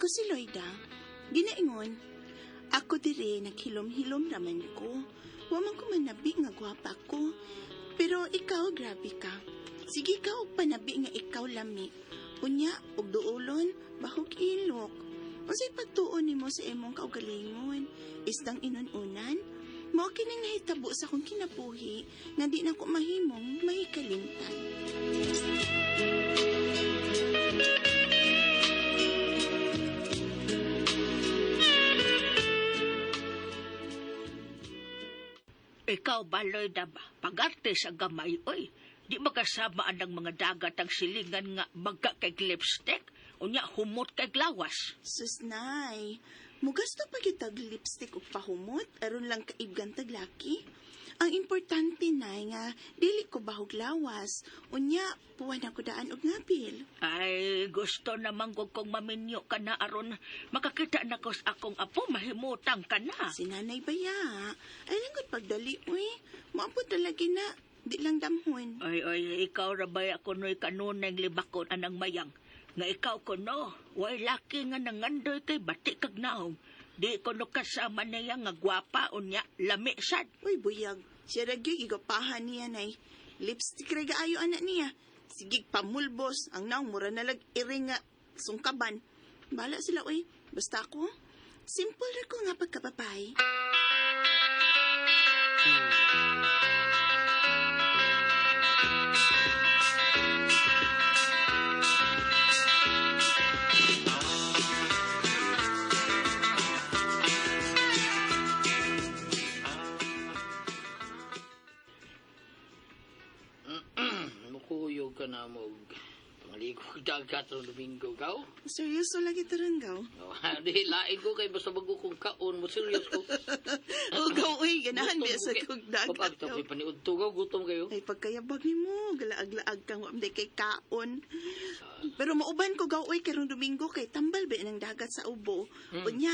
si Loida, ginaingon, ako dire naghilom-hilom raman ko. Waman ko manabi nga gwapa ko. Pero ikaw, grabe ka. Sige ka og panabi nga ikaw lami. Unya, og duolon, bahog ilok. Unsay pagtuon nimo sa imong kaugalingon? Istang inununan? Mao kining nahitabo sa akong kinabuhi nga di na ko mahimong mahikalimtan. Ikaw ba, Loida ba? Pagarte sa gamay, oy. Di magkasama ang mga dagat ang silingan nga magka kay lipstick. Unya, humot kay lawas. Sus, nay. Mugasto pa kitag lipstick o pahumot, aron lang kaibgan taglaki. Ang importante, nay, nga dili ko bahog lawas. Unya, puwan ako daan og ngapil. Ay, gusto naman ko kong maminyo ka na aron makakita na ko sa akong apo, mahimutang ka na. Si nanay baya. Ay, langgot pagdali, uy. Maapot talaga na. Di lang damhon. Ay, ikaw rabay ako no'y kanunay libakon anang mayang. Nga ikaw ko no, way laki nga nangandoy kay bati kag naong. Di ko no kasama niya nga gwapa unya, lami sad. Uy, buyag. Siya ragyo, igapahan niya, nay. Lipstick rin ayo anak niya. Sigig pamulbos. Ang naong mura nalag iring nga sungkaban. Bala sila, uy. Basta ako, simple rin ko nga pagkapapay. Mukuyog ka na mo. Maligo dagat ng Domingo, gaw? Seryoso lagi taranggaw. Di, lain ko kay basta bago kong kaon mo. Serious ko. Ugaw, uy, ganahan biya sa kong dagat. Papagta ko paniud to, gaw. Gutom kayo. Ay, pagkayabag ni mo, galaag-laag kang wamday kay kaon. Pero mauban ko gaw, uy, karong Domingo kay tambal ba ng dagat sa ubo. Unya,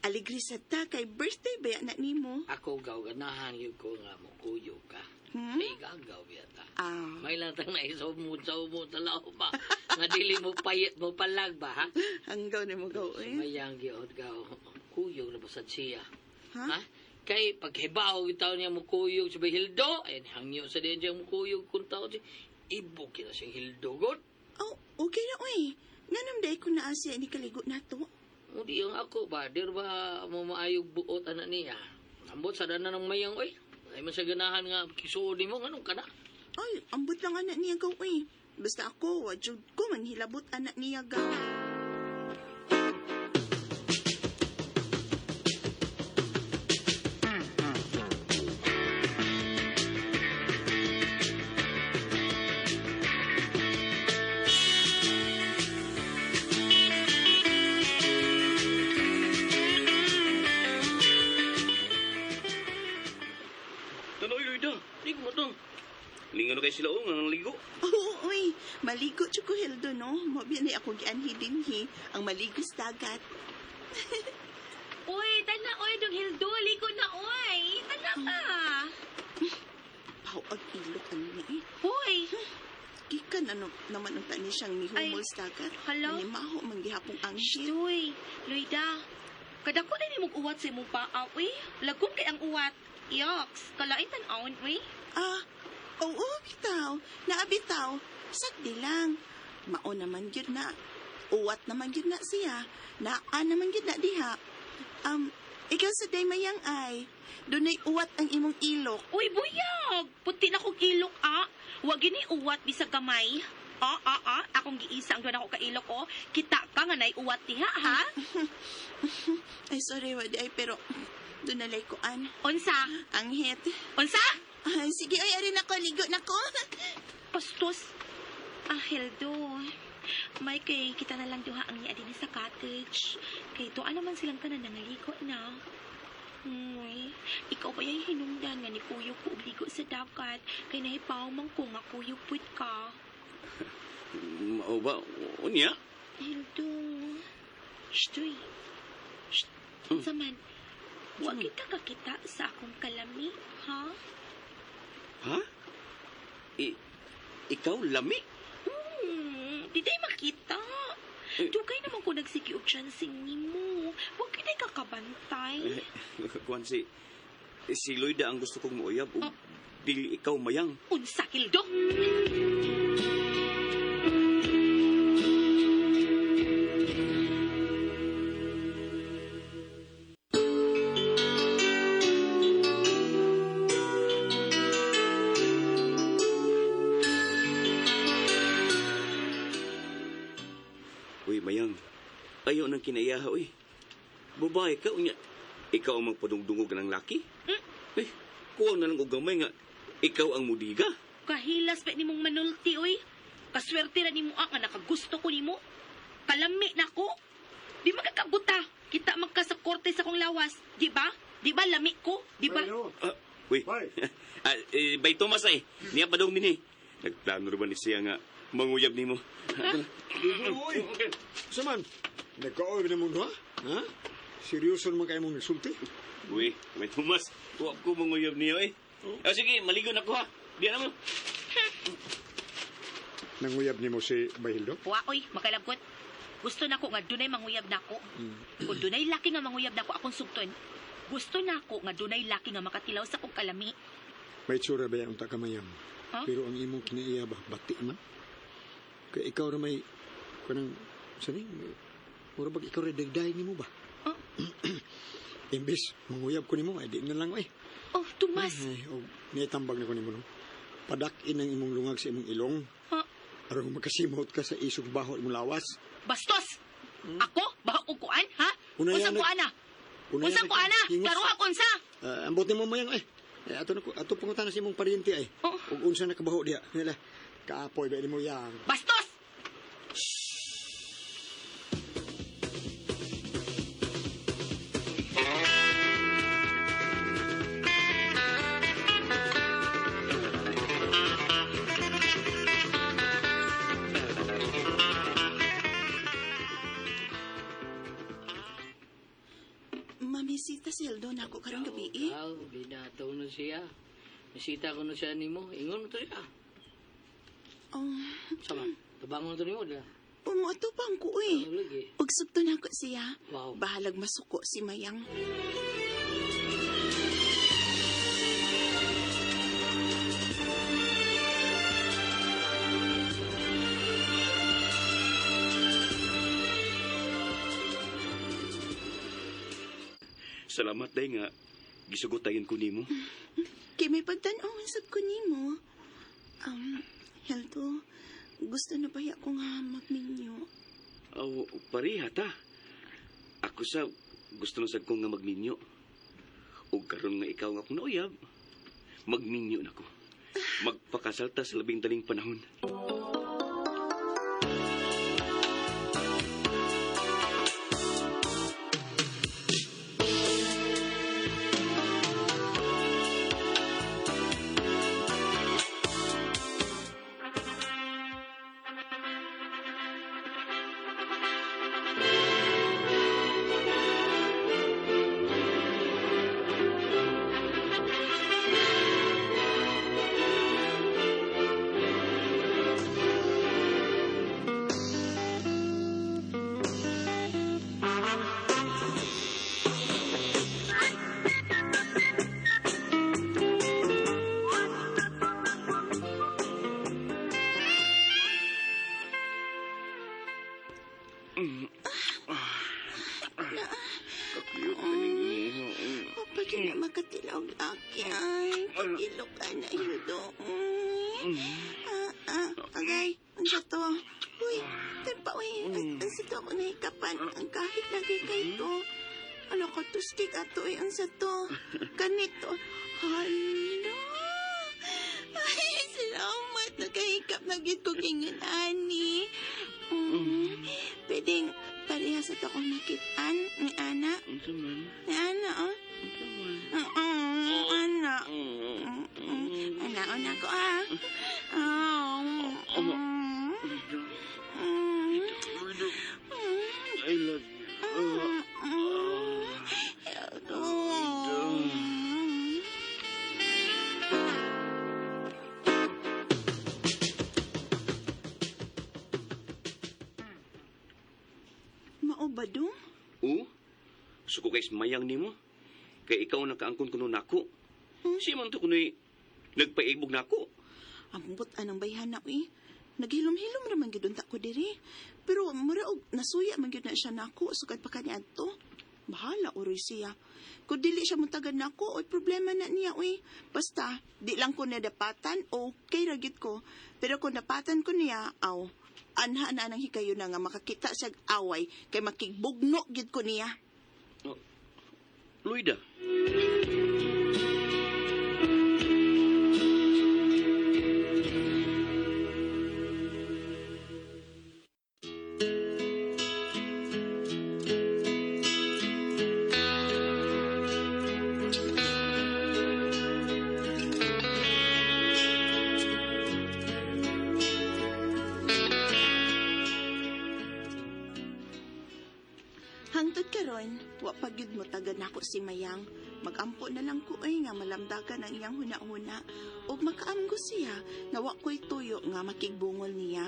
aligri sa ta kay birthday ba na nimo. Ako, gaw, ganahan yun ko nga mukuyog ka. Ay, gagaw yata. May latang na isumod sa umod. Talaw pa. Nga dili mo payit mo palag ba, ha? Hanggaw ni mo gaw, uy. Mayang giod, gaw. Kuyog na basad siya. Ha? Kay paghibaw itaw niya mo kuyog sa Hildo, ay hangyo sa din siya mo kuyog kung tao siya. Ibog kita siyang Hildo, god. Oh, okay na, uy. Nga day ko na asya ni kaligo na to. O di yung ako ba, dir ba mo maayog buot anak niya? Ambot sa dana ng mayang, oy. Ay masaganahan nga kisuod mo, anong ka na? Ay, ambot lang anak niya gaw, uy. Basta ako, wadyod ko manghilabot anak niya gaw. Tanoy, Loida. Di ko mo to. Lingan na kayo sila ang ligo. Oo, uy. Maligo ko Hildo, no? Mabiyan ay ako gianhi dinhi. Ang maligo sa dagat. Uy, tana, oy, dong Hildo, liko na, oy. Tana ka. Pao ag ilok ano niya eh. Uy, Gikan ano naman ang tani siyang mihumol Ay, sa dagat. hala? Animaho manggihapong anghel. Uy, Loida. Kadako na ni mong uwat sa imong paa, uy. Lagom kay ang uwat. Yoks, kalain tan-awon, uy. Oo, bitaw. Naabitaw. Sakdi lang. Mao naman yun na. Uwat naman yun na siya. Naa naman yun na diha. Ikaw sa day mayang ay. Dunay uwat ang imong ilok. Uy, buyag. Puti na kong ilok, Huwag gini uwat bisag gamay. Akong giisa ang doon ako kailok, Kita ka nga nay uwat diha, ha? Ay, sorry, wadi ay, pero doon nalay ko an. Unsa? Ang hit. Unsa? Ay, sige, ay, arin ako. Ligo na ko. Pastos. Hildo. May kay kita na lang duha ang niya din sa cottage. Kay tuan naman silang tanan nangaliko na. Ikaw ba yung hinungdan nga ni Kuyog ko ubligo sa dagat? Kay nahipaw man ko nga Kuyog put ka. Mao ba? Unya? Hildo. Shtoy. Saman, huwag kita kakita sa akong kalami, ha? Ha? Ikaw lami? Di tayo makita. Dugay naman man ko nagsiki og chancing nimo. Huwag kinay kakabantay. Kuan si Lloyda ang gusto kong muuyab. O dili ikaw mayang. Unsa, Hildo? Uy, mayang. Ayaw nang kinaiyaha, uy. Babae ka, unya. Ikaw ang magpadungdungog ng laki? Eh, kuha na lang og gamay nga. Ikaw ang mudiga. Kahilas pa ni mong manulti, oy. Kaswerte na ni mo nga nakagusto ko ni mo. Kalami na ko. Di magkakaguta. Kita magka sa korte sa kong lawas. Di ba? Di ba lami ko? Di ba? Uy. Bay Thomas ay. Niya pa daw din eh. Nagplano rin ni siya nga manguyab ni mo. Uy! Saman, nagkaoy na mong ha? Ha? Seryoso naman kayo mong nagsulti? Uy, Bay Thomas. Huwag ko manguyab niyo eh. Sige, maligo na ko ha. Diyan naman. Nanguyab ni mo si Bahildo? Wa, oy, makalabot. Gusto na ko nga dunay manguyab na ko. Kung dunay laki nga manguyab na ko akong sugton, gusto na ko nga dunay laki nga makatilaw sa kong kalami. May tsura ba yung takamayam? Huh? Pero ang imong kinaiya ba, bati man? Kaya ikaw na may, kanang, sani, mura bag ikaw rin dagdahin ni mo ba? Huh? Imbis, manguyab ko ni mo, ay di na lang, Oh, Tomas. Ay, nitambag na ko ni mo, no? Padakin ang imong lungag sa imong ilong. Huh? Aron makasimot ka sa isog baho imong lawas. Bastos! Ako? Baho ko kuan, ha? Unaya Unsang kuan na? Unaya Unsang kuan na? naghingot- Karo akon sa? Ambot ni mo mayang, ato pangutan na si imong pariente, Oh. Ug unsa na kabaho diya. Nila, kaapoy ba ni mo yang. Bastos! Mamisita si Hildo na ako karong gabi eh. Binataw na siya. Misita ko na siya ni mo. Ingon mo to siya. Oh, Sama, tabangon to ni mo. Dila. umuatupang ko eh. Ano lagi? Pagsubto na ko siya, Wow. bahalag masuko si Mayang. Salamat day nga. Gisugotayin ko nimo. Kay may pagtan-awon sab ko nimo. Hildo, gusto na ba ko nga magminyo? Aw, pareha ta. Ako sa gusto na sad ko nga magminyo. Ug karon nga ikaw nga akong nauyab, magminyo na ko. Magpakasal ta sa labing daling panahon. Kakiyot ka ning imo. O, pwede na makatilaw laki ay. Pagilok ka na, Hildo. Agay, ang to. Uy, tipa, uy. Ang to ako nahikapan. Ang kahit lagi kay to. Ano ka, tustig ato ay ang to. Ganito. Hala. Ay, salamat. Nagkahikap na gid ko kingan, ani. Pwedeng parehas at ako nakitaan ni Ana. Unsa man? Ni Ana, oh. Unsa man? Ana. Ana, una ko, ah. I love you. mao ba dong? Oo. Suko kay mayang nimo. Kay ikaw nakaangkon kuno nako. Si man to kuno'y nagpaibog nako. Ambot anang bayhan na naghilom-hilom raman gid unta ko diri. Pero muraog nasuya man gyud na siya nako sukad pa kaniadto. Bahala uroy siya. Kung dili siya muntagan nako, oy problema na niya Basta di lang ko nadapatan, okay ra gyud ko. Pero kung napatan ko niya, anha na nang hikayo na nga makakita sa away kay makigbugno gyud ko niya. Oh. Luida. Hangtod karon, wa pa gyud mo tagad nako si Mayang. Magampo na lang ko nga malamdagan ang iyang huna-huna ug makaamgo siya nga wa ko'y tuyo nga makigbungol niya.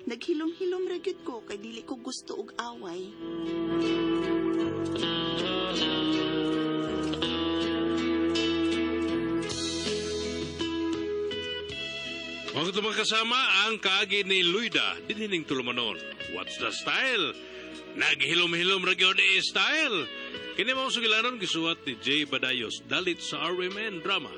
Naghilom-hilom ra gyud ko kay dili ko gusto og away. Mga ito mga kasama, ang kaagi ni Luida, dinhining tulumanon. What's the style? Naghilom-hilom ra gyud style. Kini mao sugilanon gisuwat ni J. Badayos dalit sa RMN Drama.